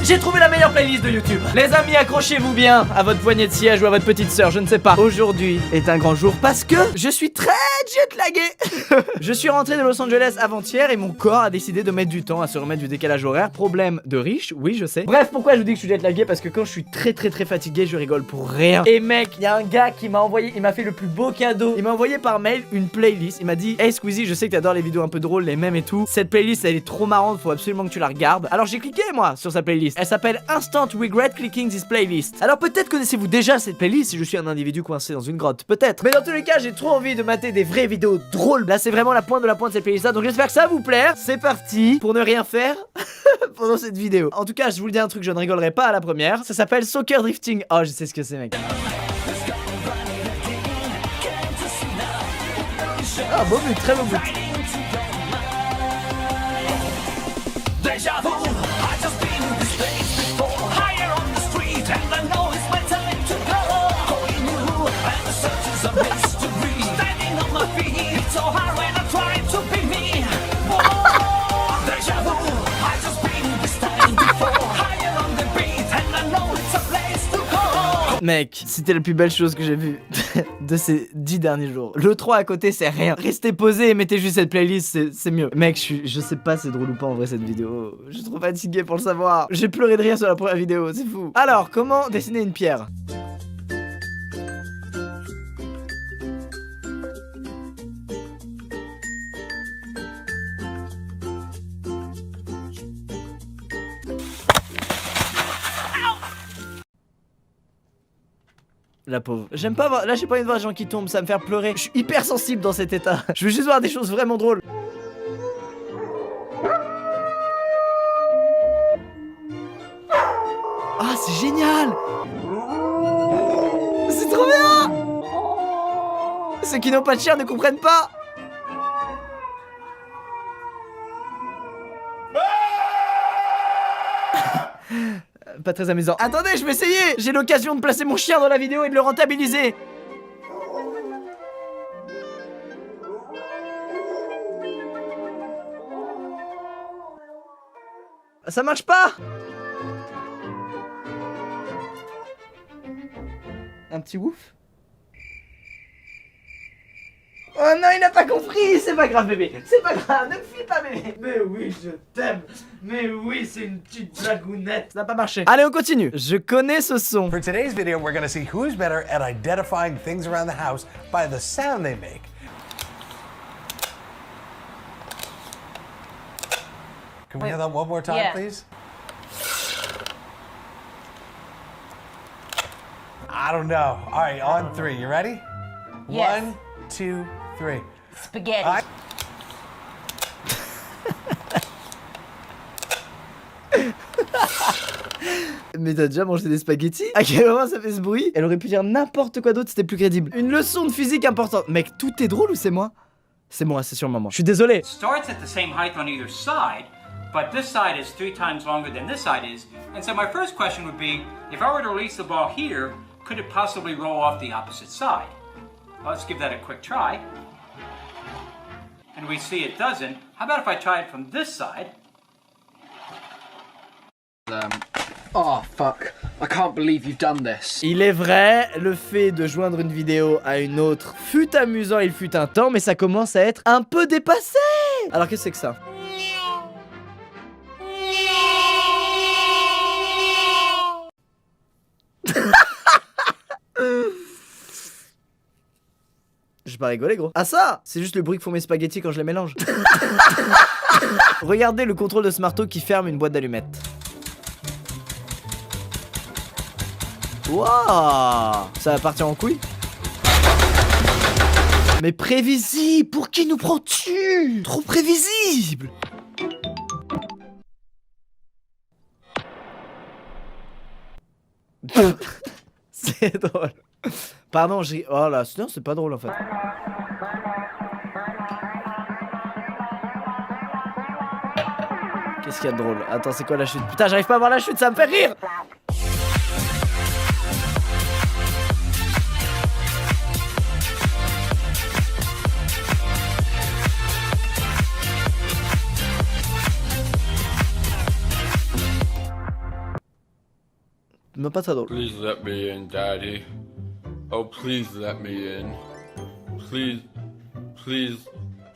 J'ai trouvé la meilleure playlist de YouTube. Les amis, accrochez-vous bien à votre poignée de siège ou à votre petite sœur, je ne sais pas. Aujourd'hui est un grand jour parce que je suis très jetlagué. Je suis rentré de Los Angeles avant-hier et mon corps a décidé de mettre du temps à se remettre du décalage horaire. Problème de riche, oui je sais. Bref, pourquoi je vous dis que je suis jetlagué? Parce que quand je suis très fatigué, je rigole pour rien. Et mec, il y a un gars qui m'a envoyé, il m'a fait le plus beau cadeau. Il m'a envoyé par mail une playlist. Il m'a dit: hey Squeezie, je sais que t'adores les vidéos un peu drôles, les mèmes et tout. Cette playlist elle est trop marrante, faut absolument que tu la regardes. Alors j'ai cliqué moi sur sa playlist. Elle s'appelle Instant Regret Clicking This Playlist. Alors peut-être connaissez-vous déjà cette playlist si je suis un individu coincé dans une grotte, peut-être. Mais dans tous les cas, j'ai trop envie de mater des vraies vidéos drôles. Là c'est vraiment la pointe de la pointe de cette playlist là, donc j'espère que ça va vous plaire. C'est parti pour ne rien faire pendant cette vidéo. En tout cas, je vous le dis un truc, je ne rigolerai pas à la première. Ça s'appelle Soccer Drifting. Oh, je sais ce que c'est mec. Ah, beau but, très beau but. Mec, c'était la plus belle chose que j'ai vue de ces 10 derniers jours. Le 3 à côté, c'est rien. Restez posé et mettez juste cette playlist, c'est mieux. Mec, je sais pas si c'est drôle ou pas en vrai cette vidéo. Je suis trop fatigué pour le savoir. J'ai pleuré de rire sur la première vidéo, c'est fou. Alors, comment dessiner une pierre? La pauvre. J'aime pas voir. Là, j'ai pas envie de voir des gens qui tombent, ça va me faire pleurer. Je suis hyper sensible dans cet état. Je veux juste voir des choses vraiment drôles. Ah, c'est génial! C'est trop bien! Ceux qui n'ont pas de chien ne comprennent pas! Pas très amusant. Attendez, je vais essayer. J'ai l'occasion de placer mon chien dans la vidéo et de le rentabiliser. Ça marche pas. Un petit ouf. Oh non, il n'a pas compris. C'est pas grave bébé, c'est pas grave, ne me fuis pas bébé. Mais oui, je t'aime. Mais oui, c'est une petite blagounette. Ça n'a pas marché. Allez, on continue. Je connais ce son. For today's video, we're gonna see who's better at identifying things around the house by the sound they make. Can we have that one more time, please? I don't know. All right, on three. You ready? Yes. 1, 2, 3. Spaghetti. Mais t'as déjà mangé des spaghettis? À quel moment ça fait ce bruit? Elle aurait pu dire n'importe quoi d'autre, c'était plus crédible. Une leçon de physique importante. Mec, tout est drôle ou c'est moi? C'est moi, c'est sûrement moi. Je suis désolé. Starts at the same height on either side, but this side is 3 times longer than this side is. And so my first question would be, if I were to release the ball here, could it possibly roll off the opposite side? Well, let's give that a quick try. And we see it doesn't. How about if I try it from this side? Oh fuck, I can't believe you've done this. Il est vrai, le fait de joindre une vidéo à une autre fut amusant, il fut un temps, mais ça commence à être un peu dépassé. Alors qu'est-ce que c'est que ça? J'ai pas rigolé gros. Ah ça, c'est juste le bruit que font mes spaghettis quand je les mélange. Regardez le contrôle de ce marteau qui ferme une boîte d'allumettes. Wouah, ça va partir en couille. Mais prévisible, pour qui nous prends-tu? Trop prévisible. C'est drôle. Pardon, j'ai... Oh là, non, c'est pas drôle en fait. Qu'est-ce qu'il y a de drôle? Attends, c'est quoi la chute? Putain, j'arrive pas à voir la chute, ça me fait rire. même pas ça drôle. Please let me in, Daddy. Oh, please let me in. Please, please,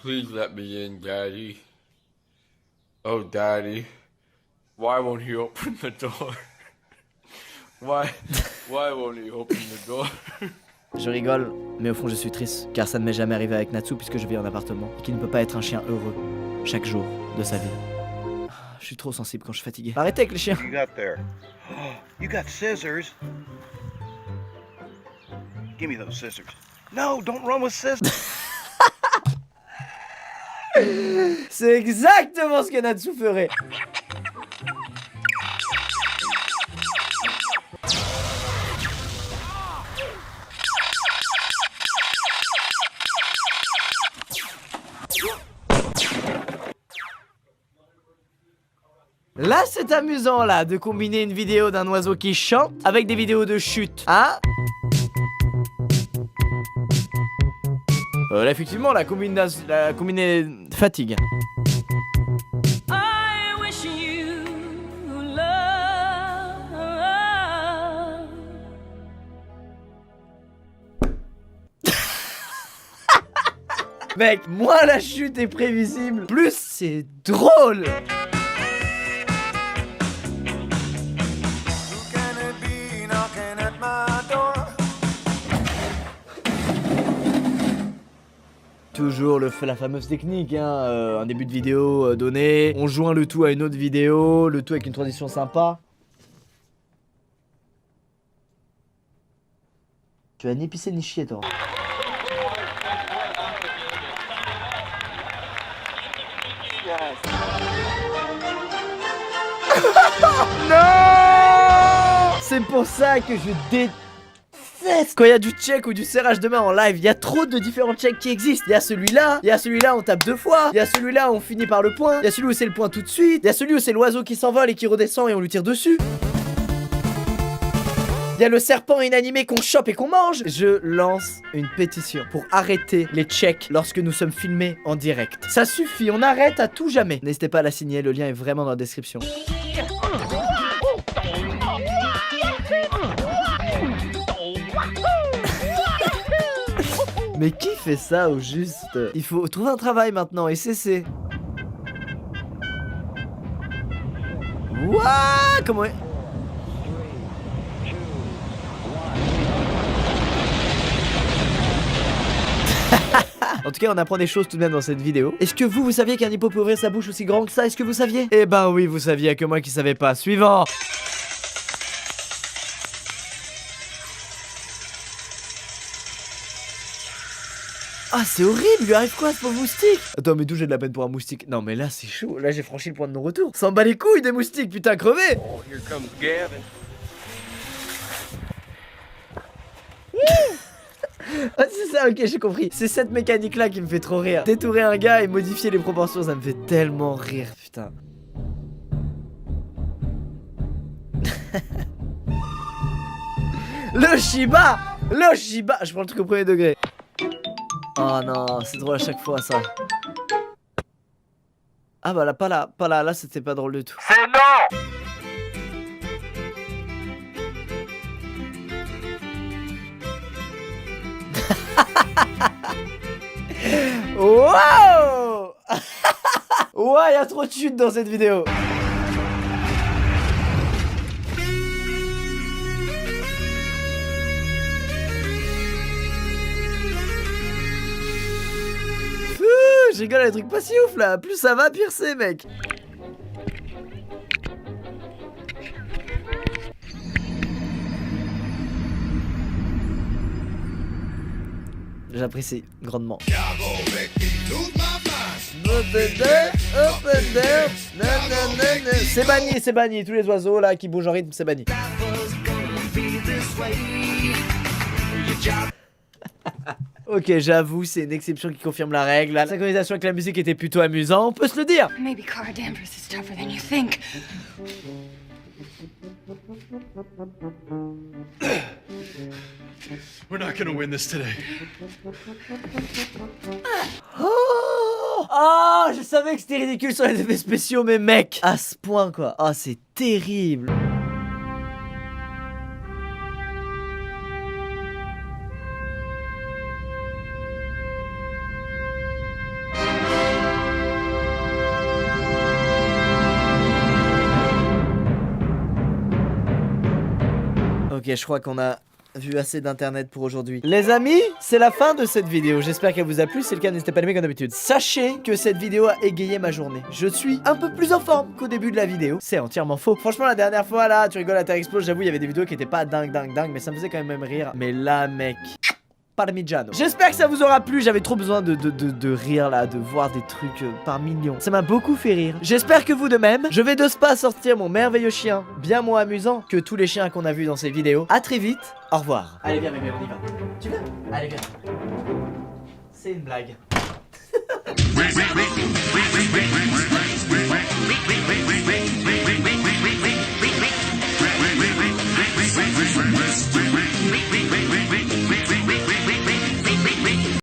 please let me in, Daddy. Oh, Daddy. Why won't he open the door? Why won't he open the door? Je rigole, mais au fond je suis triste, car ça ne m'est jamais arrivé avec Natsu puisque je vis en appartement et qu'il ne peut pas être un chien heureux chaque jour de sa vie. Je suis trop sensible quand je suis fatigué. Arrêtez avec les chiens. You got there? You got scissors? Give me those scissors. No, don't run with scissors. C'est exactement ce que Natsu ferait. Là c'est amusant là de combiner une vidéo d'un oiseau qui chante avec des vidéos de chute, hein? Là effectivement la combinée fatigue. I wish you love. Mec, moins la chute est prévisible, plus c'est drôle. Toujours la fameuse technique, hein, un début de vidéo donné, on joint le tout à une autre vidéo, le tout avec une transition sympa. Tu vas ni pisser ni chier toi. Non! C'est pour ça que je déteste quand il y a du check ou du serrage de main en live. Il y a trop de différents checks qui existent. Il y a celui-là, on tape 2 fois. Il y a celui-là, on finit par le point. Il y a celui où c'est le point tout de suite. Il y a celui où c'est l'oiseau qui s'envole et qui redescend et on lui tire dessus. Il y a le serpent inanimé qu'on chope et qu'on mange. Je lance une pétition pour arrêter les checks lorsque nous sommes filmés en direct. Ça suffit, on arrête à tout jamais. N'hésitez pas à la signer, le lien est vraiment dans la description. Mais qui fait ça au juste? Il faut trouver un travail maintenant et cesser. Wouah! Comment est... En tout cas, on apprend des choses tout de même dans cette vidéo. Est-ce que vous saviez qu'un hippo peut ouvrir sa bouche aussi grande que ça? Est-ce que vous saviez? Eh ben oui, vous saviez, que moi qui savais pas. Suivant. Ah, c'est horrible, lui arrive quoi à ce pauvre moustique? Attends, mais d'où j'ai de la peine pour un moustique? Non, mais là, c'est chaud. Là, j'ai franchi le point de non-retour. S'en bat les couilles des moustiques, putain, crevé. Oh, here comes Gavin. Ah, c'est ça, ok, j'ai compris. C'est cette mécanique-là qui me fait trop rire. Détourer un gars et modifier les proportions, ça me fait tellement rire, putain. Le Shiba! Le Shiba! Je prends le truc au premier degré. Oh non, c'est drôle à chaque fois ça. Ah bah là, pas là, là c'était pas drôle du tout. C'est non! Wow! Ouais, y'a trop de chutes dans cette vidéo. Je rigole à des trucs pas si ouf là. Plus ça va, pire c'est, mec. J'apprécie grandement. C'est banni, tous les oiseaux là qui bougent en rythme, c'est banni. Ok, j'avoue, c'est une exception qui confirme la règle. La synchronisation avec la musique était plutôt amusant, on peut se le dire. Maybe Cara Danvers is tougher than you think. We're not gonna win this today. Oh, je savais que c'était ridicule sur les effets spéciaux, mais mec, à ce point quoi. Ah, c'est terrible. Ok, je crois qu'on a vu assez d'internet pour aujourd'hui. Les amis, c'est la fin de cette vidéo. J'espère qu'elle vous a plu. Si c'est le cas, n'hésitez pas à l'aimer comme d'habitude. Sachez que cette vidéo a égayé ma journée. Je suis un peu plus en forme qu'au début de la vidéo. C'est entièrement faux. Franchement, la dernière fois, là, tu rigoles à Terre Explose, j'avoue, il y avait des vidéos qui étaient pas dingue, mais ça me faisait quand même rire. Mais là, mec... Parmigiano. J'espère que ça vous aura plu. J'avais trop besoin de rire là, de voir des trucs par millions. Ça m'a beaucoup fait rire. J'espère que vous de même. Je vais de ce pas sortir mon merveilleux chien, bien moins amusant que tous les chiens qu'on a vus dans ces vidéos. À très vite. Au revoir. Allez, viens, bébé, on y va. Tu viens? Allez, viens. C'est une blague.